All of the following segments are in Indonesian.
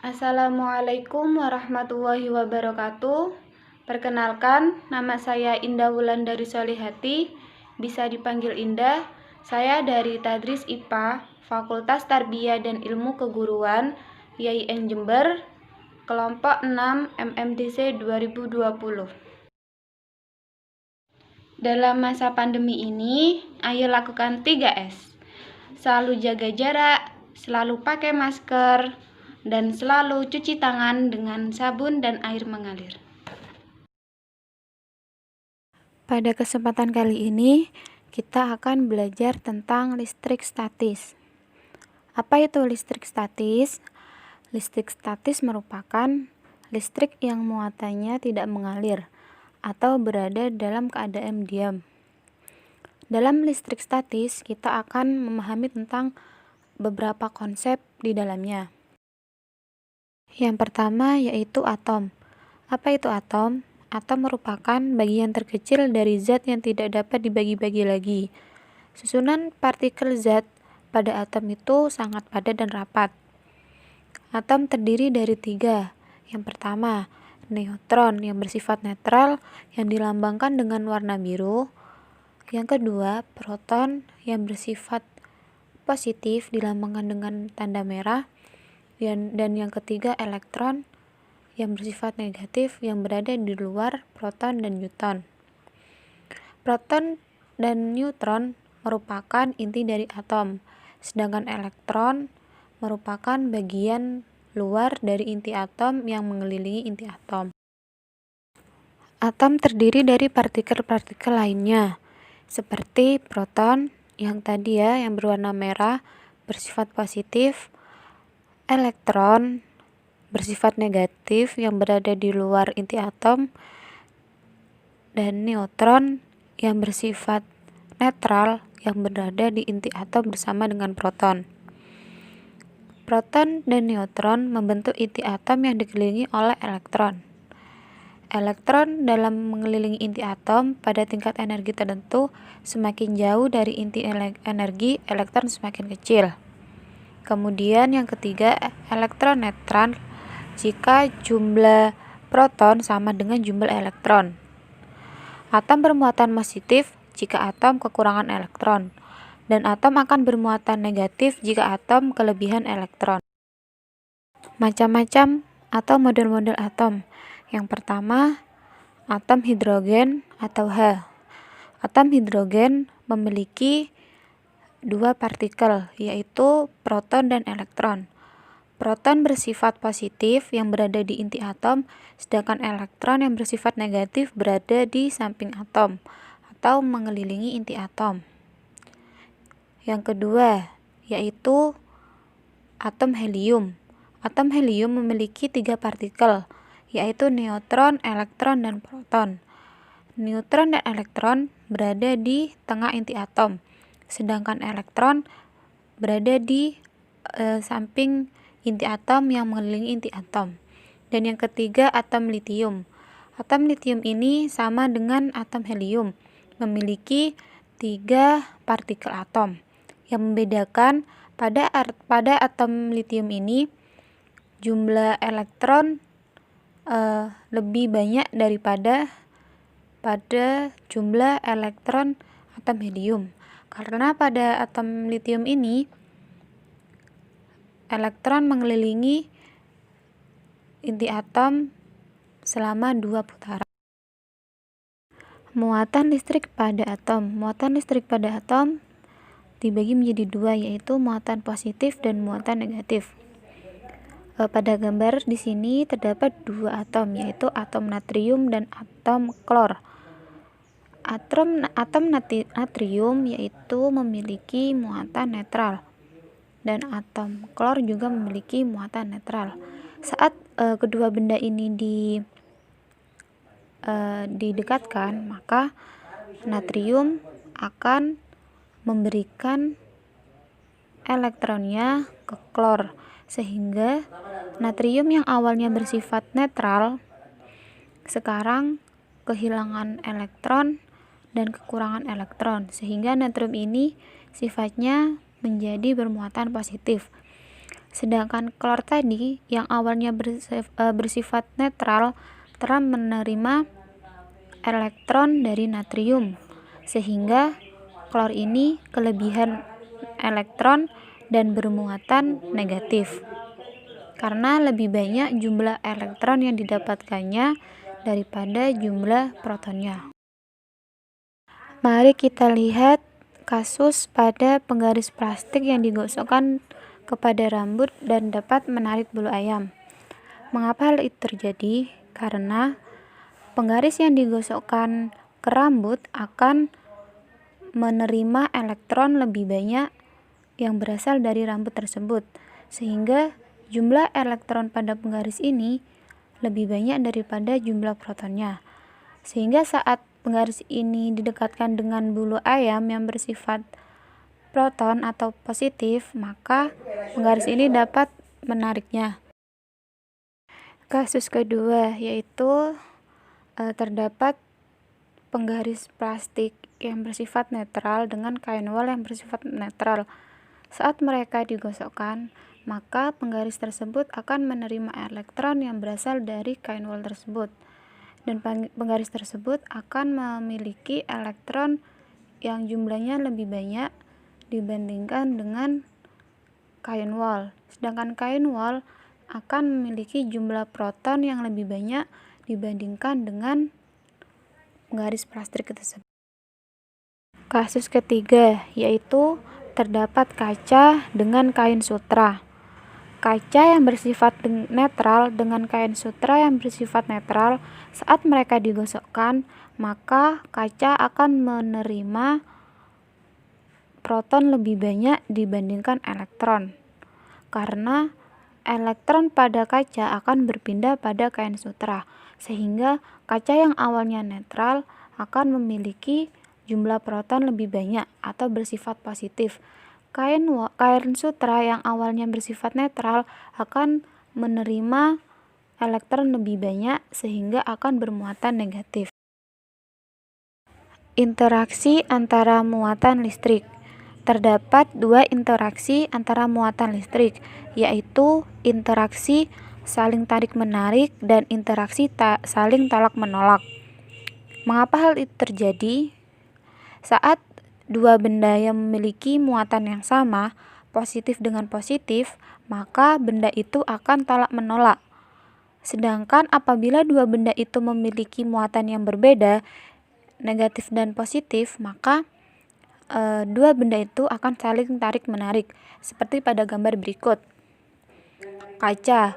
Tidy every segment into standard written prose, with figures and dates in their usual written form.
Assalamualaikum warahmatullahi wabarakatuh. Perkenalkan, nama saya Indah Wulandari Solihati, bisa dipanggil Indah. Saya dari Tadris IPA, Fakultas Tarbiyah dan Ilmu Keguruan, YIN Jember, kelompok 6 MMDC 2020. Dalam masa pandemi ini, ayo lakukan 3S. Selalu jaga jarak, selalu pakai masker, dan selalu cuci tangan dengan sabun dan air mengalir. Pada kesempatan kali ini, kita akan belajar tentang listrik statis. Apa itu listrik statis? Listrik statis merupakan listrik yang muatannya tidak mengalir atau berada dalam keadaan diam. Dalam listrik statis, kita akan memahami tentang beberapa konsep di dalamnya. Yang pertama yaitu atom. Apa itu atom? Atom merupakan bagian terkecil dari zat yang tidak dapat dibagi-bagi lagi. Susunan partikel zat pada atom itu sangat padat dan rapat. Atom terdiri dari 3. Yang pertama, neutron yang bersifat netral yang dilambangkan dengan warna biru. Yang kedua, proton yang bersifat positif dilambangkan dengan tanda merah. Dan yang ketiga, elektron yang bersifat negatif yang berada di luar proton dan neutron. Proton dan neutron merupakan inti dari atom, sedangkan elektron merupakan bagian luar dari inti atom yang mengelilingi inti atom. Atom terdiri dari partikel-partikel lainnya, seperti proton yang tadi yang berwarna merah bersifat positif, elektron bersifat negatif yang berada di luar inti atom, dan neutron yang bersifat netral yang berada di inti atom bersama dengan proton. Proton dan neutron membentuk inti atom yang dikelilingi oleh elektron. Elektron dalam mengelilingi inti atom pada tingkat energi tertentu, semakin jauh dari inti energi, elektron semakin kecil. Kemudian yang ketiga, elektron netral jika jumlah proton sama dengan jumlah elektron. Atom bermuatan positif jika atom kekurangan elektron, dan atom akan bermuatan negatif jika atom kelebihan elektron. Macam-macam atau model-model atom. Yang pertama, atom hidrogen atau H. Atom hidrogen memiliki 2 partikel, yaitu proton dan elektron. Proton bersifat positif yang berada di inti atom, sedangkan elektron yang bersifat negatif berada di samping atom atau mengelilingi inti atom. Yang kedua, yaitu atom helium. Atom helium memiliki 3 partikel, yaitu neutron, elektron, dan proton. Neutron dan elektron berada di tengah inti atom, sedangkan elektron berada di samping inti atom yang mengelilingi inti atom. Dan yang ketiga, atom litium. Atom litium ini sama dengan atom helium, memiliki 3 partikel atom. Yang membedakan pada atom litium ini jumlah elektron lebih banyak daripada pada jumlah elektron atom helium. Karena pada atom litium ini elektron mengelilingi inti atom selama 2 putaran. Muatan listrik pada atom. Muatan listrik pada atom dibagi menjadi 2, yaitu muatan positif dan muatan negatif. Pada gambar di sini terdapat 2 atom, yaitu atom natrium dan atom klor. Atom natrium yaitu memiliki muatan netral, dan atom klor juga memiliki muatan netral. Saat kedua benda ini didekatkan, maka natrium akan memberikan elektronnya ke klor, sehingga natrium yang awalnya bersifat netral sekarang kehilangan elektron dan kekurangan elektron, sehingga natrium ini sifatnya menjadi bermuatan positif. Sedangkan klor tadi yang awalnya bersifat netral telah menerima elektron dari natrium, sehingga klor ini kelebihan elektron dan bermuatan negatif karena lebih banyak jumlah elektron yang didapatkannya daripada jumlah protonnya. Mari kita lihat kasus pada penggaris plastik yang digosokkan kepada rambut dan dapat menarik bulu ayam. Mengapa hal itu terjadi? Karena penggaris yang digosokkan ke rambut akan menerima elektron lebih banyak yang berasal dari rambut tersebut, sehingga jumlah elektron pada penggaris ini lebih banyak daripada jumlah protonnya. Sehingga saat penggaris ini didekatkan dengan bulu ayam yang bersifat proton atau positif, maka penggaris ini dapat menariknya. Kasus kedua yaitu terdapat penggaris plastik yang bersifat netral dengan kain wol yang bersifat netral. Saat mereka digosokkan, maka penggaris tersebut akan menerima elektron yang berasal dari kain wol tersebut. Dan penggaris tersebut akan memiliki elektron yang jumlahnya lebih banyak dibandingkan dengan kain wol. Sedangkan kain wol akan memiliki jumlah proton yang lebih banyak dibandingkan dengan penggaris plastik tersebut. Kasus ketiga yaitu terdapat kaca dengan kain sutra. Kaca yang bersifat netral dengan kain sutra yang bersifat netral, saat mereka digosokkan, maka kaca akan menerima proton lebih banyak dibandingkan elektron. Karena elektron pada kaca akan berpindah pada kain sutra, sehingga kaca yang awalnya netral akan memiliki jumlah proton lebih banyak atau bersifat positif. Kain sutra yang awalnya bersifat netral akan menerima elektron lebih banyak sehingga akan bermuatan negatif. Interaksi antara muatan listrik. Terdapat dua interaksi antara muatan listrik, yaitu interaksi saling tarik-menarik dan interaksi saling tolak-menolak. Mengapa hal itu terjadi? Saat dua benda yang memiliki muatan yang sama, positif dengan positif, maka benda itu akan tolak-menolak. Sedangkan apabila dua benda itu memiliki muatan yang berbeda, negatif dan positif, maka dua benda itu akan saling tarik-menarik, seperti pada gambar berikut. Kaca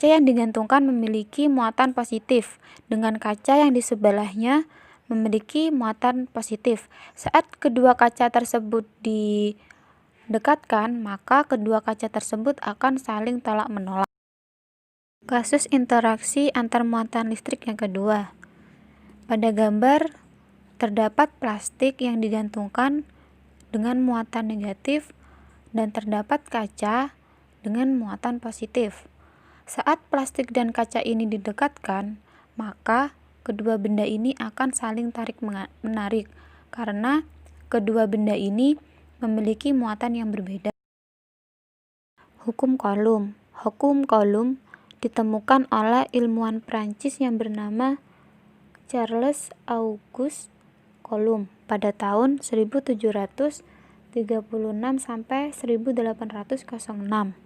yang digantungkan memiliki muatan positif, dengan kaca yang di sebelahnya memiliki muatan positif. Saat kedua kaca tersebut didekatkan, maka kedua kaca tersebut akan saling tolak-menolak. Kasus interaksi antar muatan listrik yang kedua. Pada gambar terdapat plastik yang digantungkan dengan muatan negatif dan terdapat kaca dengan muatan positif. Saat plastik dan kaca ini didekatkan, maka kedua benda ini akan saling tarik-menarik karena kedua benda ini memiliki muatan yang berbeda. Hukum Coulomb. Hukum Coulomb ditemukan oleh ilmuwan Prancis yang bernama Charles Auguste Coulomb pada tahun 1736 sampai 1806.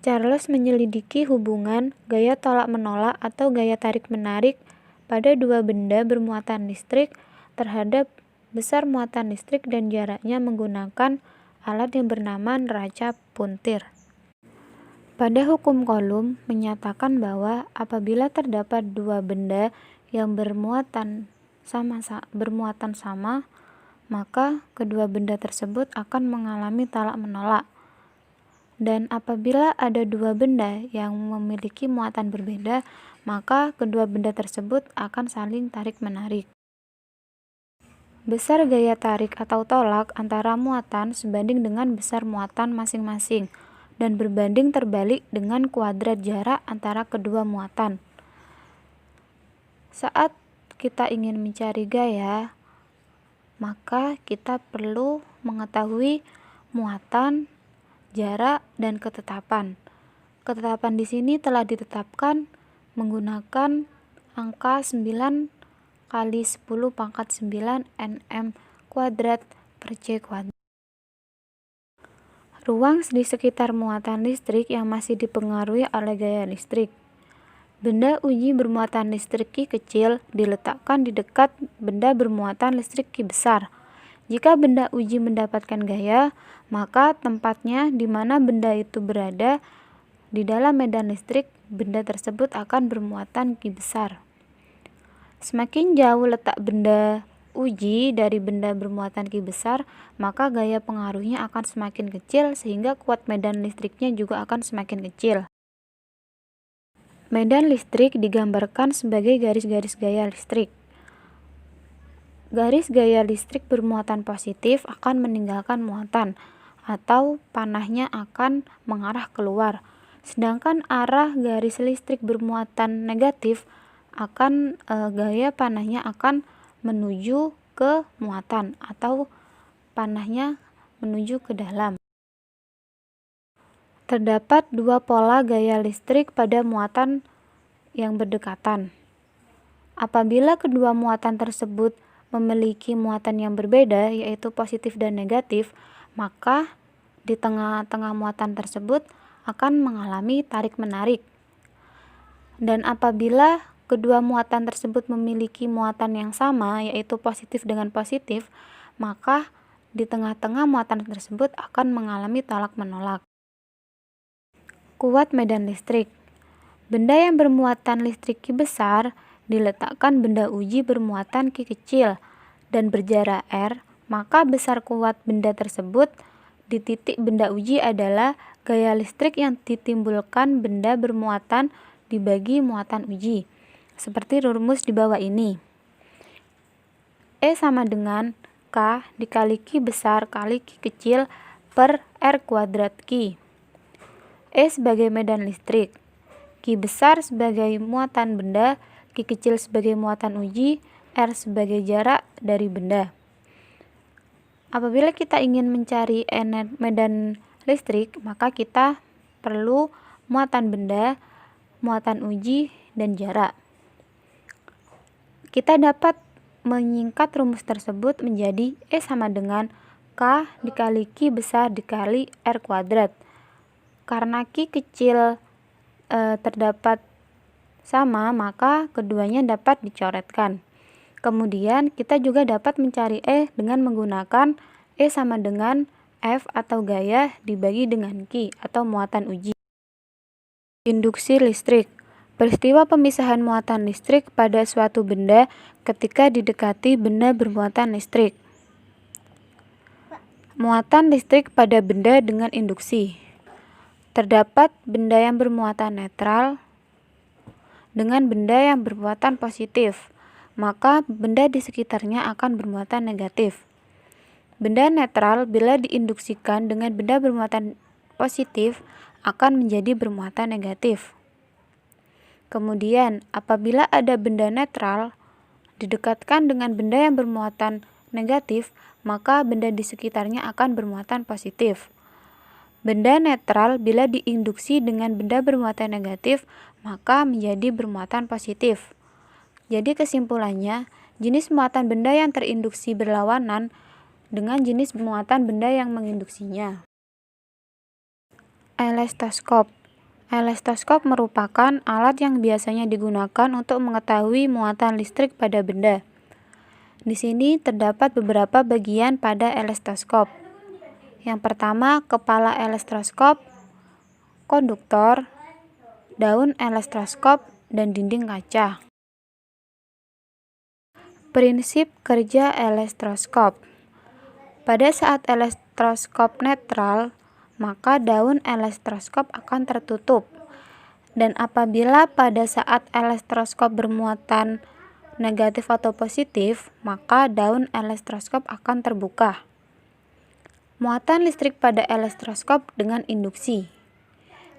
Charles menyelidiki hubungan gaya tolak-menolak atau gaya tarik-menarik pada dua benda bermuatan listrik terhadap besar muatan listrik dan jaraknya menggunakan alat yang bernama neraca puntir. Pada hukum Coulomb menyatakan bahwa apabila terdapat dua benda yang bermuatan sama, maka kedua benda tersebut akan mengalami tolak-menolak. Dan apabila ada dua benda yang memiliki muatan berbeda, maka kedua benda tersebut akan saling tarik-menarik. Besar gaya tarik atau tolak antara muatan sebanding dengan besar muatan masing-masing, dan berbanding terbalik dengan kuadrat jarak antara kedua muatan. Saat kita ingin mencari gaya, maka kita perlu mengetahui muatan jarak, dan ketetapan. Ketetapan di sini telah ditetapkan menggunakan angka 9 kali 10 pangkat 9 nm kuadrat per c kuadrat. Ruang di sekitar muatan listrik yang masih dipengaruhi oleh gaya listrik. Benda uji bermuatan listrik Q kecil diletakkan di dekat benda bermuatan listrik Q besar. Jika benda uji mendapatkan gaya, maka tempatnya di mana benda itu berada di dalam medan listrik, benda tersebut akan bermuatan Q besar. Semakin jauh letak benda uji dari benda bermuatan Q besar, maka gaya pengaruhnya akan semakin kecil sehingga kuat medan listriknya juga akan semakin kecil. Medan listrik digambarkan sebagai garis-garis gaya listrik. Garis gaya listrik bermuatan positif akan meninggalkan muatan atau panahnya akan mengarah keluar. Sedangkan arah garis listrik bermuatan negatif akan gaya panahnya akan menuju ke muatan atau panahnya menuju ke dalam. Terdapat dua pola gaya listrik pada muatan yang berdekatan. Apabila kedua muatan tersebut memiliki muatan yang berbeda, yaitu positif dan negatif, maka di tengah-tengah muatan tersebut akan mengalami tarik-menarik. Dan apabila kedua muatan tersebut memiliki muatan yang sama, yaitu positif dengan positif, maka di tengah-tengah muatan tersebut akan mengalami tolak-menolak. Kuat medan listrik. Benda yang bermuatan listrik Q besar diletakkan benda uji bermuatan Q kecil dan berjarak R, maka besar kuat benda tersebut di titik benda uji adalah gaya listrik yang ditimbulkan benda bermuatan dibagi muatan uji. Seperti rumus di bawah ini. E sama dengan K dikali Q besar kali Q kecil per R kuadrat Q. E sebagai medan listrik, Q besar sebagai muatan benda, Q kecil sebagai muatan uji, R sebagai jarak dari benda. Apabila kita ingin mencari medan listrik, maka kita perlu muatan benda, muatan uji, dan jarak. Kita dapat menyingkat rumus tersebut menjadi E sama dengan K dikali Q besar dikali R kuadrat. Karena Q kecil terdapat sama, maka keduanya dapat dicoretkan. Kemudian kita juga dapat mencari E dengan menggunakan E sama dengan F atau gaya dibagi dengan Q atau muatan uji. Induksi listrik. Peristiwa pemisahan muatan listrik pada suatu benda ketika didekati benda bermuatan listrik. Muatan listrik pada benda dengan induksi. Terdapat benda yang bermuatan netral dengan benda yang bermuatan positif, maka benda di sekitarnya akan bermuatan negatif. Benda netral bila diinduksikan dengan benda bermuatan positif akan menjadi bermuatan negatif. Kemudian, apabila ada benda netral didekatkan dengan benda yang bermuatan negatif, maka benda di sekitarnya akan bermuatan positif. Benda netral bila diinduksi dengan benda bermuatan negatif, maka menjadi bermuatan positif. Jadi kesimpulannya, jenis muatan benda yang terinduksi berlawanan dengan jenis muatan benda yang menginduksinya. Elestoskop. Elestoskop merupakan alat yang biasanya digunakan untuk mengetahui muatan listrik pada benda. Di sini terdapat beberapa bagian pada elestoskop. Yang pertama, kepala elestoskop, konduktor, daun elestoskop, dan dinding kaca. Prinsip kerja elestoskop. Pada saat elestoskop netral, maka daun elestoskop akan tertutup. Dan apabila pada saat elestoskop bermuatan negatif atau positif, maka daun elestoskop akan terbuka. Muatan listrik pada elestoskop dengan induksi.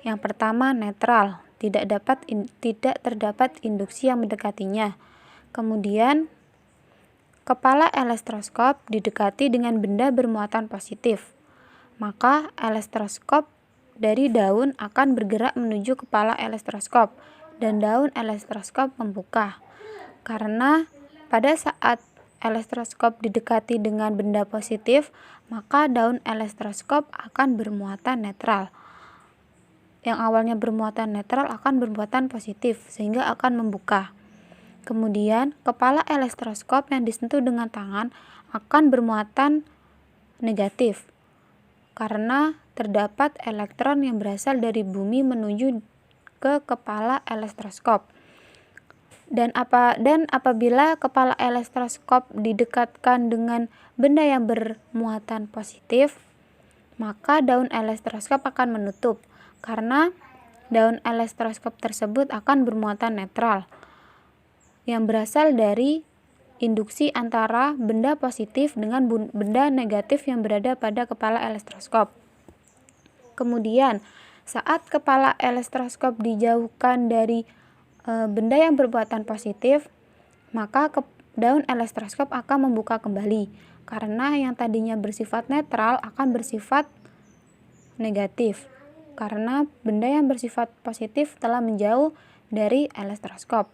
Yang pertama, netral, tidak terdapat induksi yang mendekatinya. Kemudian, kepala elestoskop didekati dengan benda bermuatan positif, maka elektroskop dari daun akan bergerak menuju kepala elektroskop dan daun elektroskop membuka. Karena pada saat elektroskop didekati dengan benda positif, maka daun elektroskop akan bermuatan netral. Yang awalnya bermuatan netral akan bermuatan positif, sehingga akan membuka. Kemudian, kepala elektroskop yang disentuh dengan tangan akan bermuatan negatif, karena terdapat elektron yang berasal dari bumi menuju ke kepala elektroskop. Dan apabila kepala elektroskop didekatkan dengan benda yang bermuatan positif, maka daun elektroskop akan menutup, karena daun elektroskop tersebut akan bermuatan netral yang berasal dari induksi antara benda positif dengan benda negatif yang berada pada kepala elektroskop. Kemudian, saat kepala elektroskop dijauhkan dari benda yang bermuatan positif, maka daun elektroskop akan membuka kembali, karena yang tadinya bersifat netral akan bersifat negatif, karena benda yang bersifat positif telah menjauh dari elektroskop.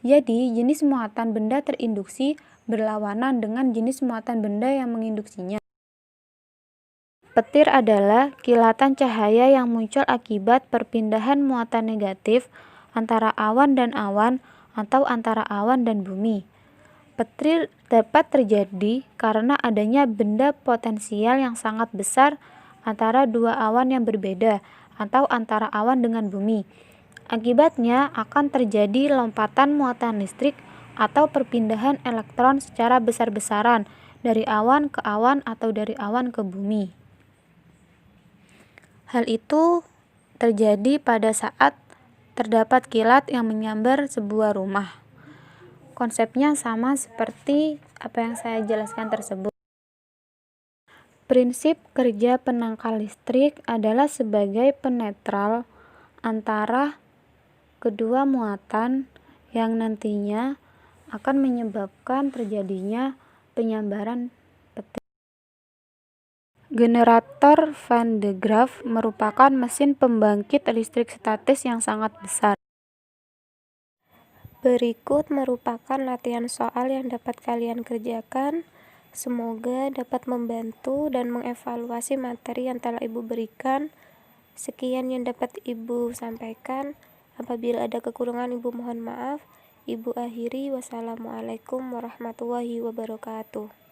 Jadi, jenis muatan benda terinduksi berlawanan dengan jenis muatan benda yang menginduksinya. Petir adalah kilatan cahaya yang muncul akibat perpindahan muatan negatif antara awan dan awan atau antara awan dan bumi. Petir dapat terjadi karena adanya benda potensial yang sangat besar antara dua awan yang berbeda atau antara awan dengan bumi. Akibatnya akan terjadi lompatan muatan listrik atau perpindahan elektron secara besar-besaran dari awan ke awan atau dari awan ke bumi. Hal itu terjadi pada saat terdapat kilat yang menyambar sebuah rumah. Konsepnya sama seperti apa yang saya jelaskan tersebut. Prinsip kerja penangkal listrik adalah sebagai penetral antara kedua muatan yang nantinya akan menyebabkan terjadinya penyambaran petir. Generator Van de Graaff merupakan mesin pembangkit listrik statis yang sangat besar. Berikut merupakan latihan soal yang dapat kalian kerjakan. Semoga dapat membantu dan mengevaluasi materi yang telah Ibu berikan. Sekian yang dapat Ibu sampaikan. Apabila ada kekurangan, Ibu mohon maaf. Ibu akhiri. Wassalamualaikum warahmatullahi wabarakatuh.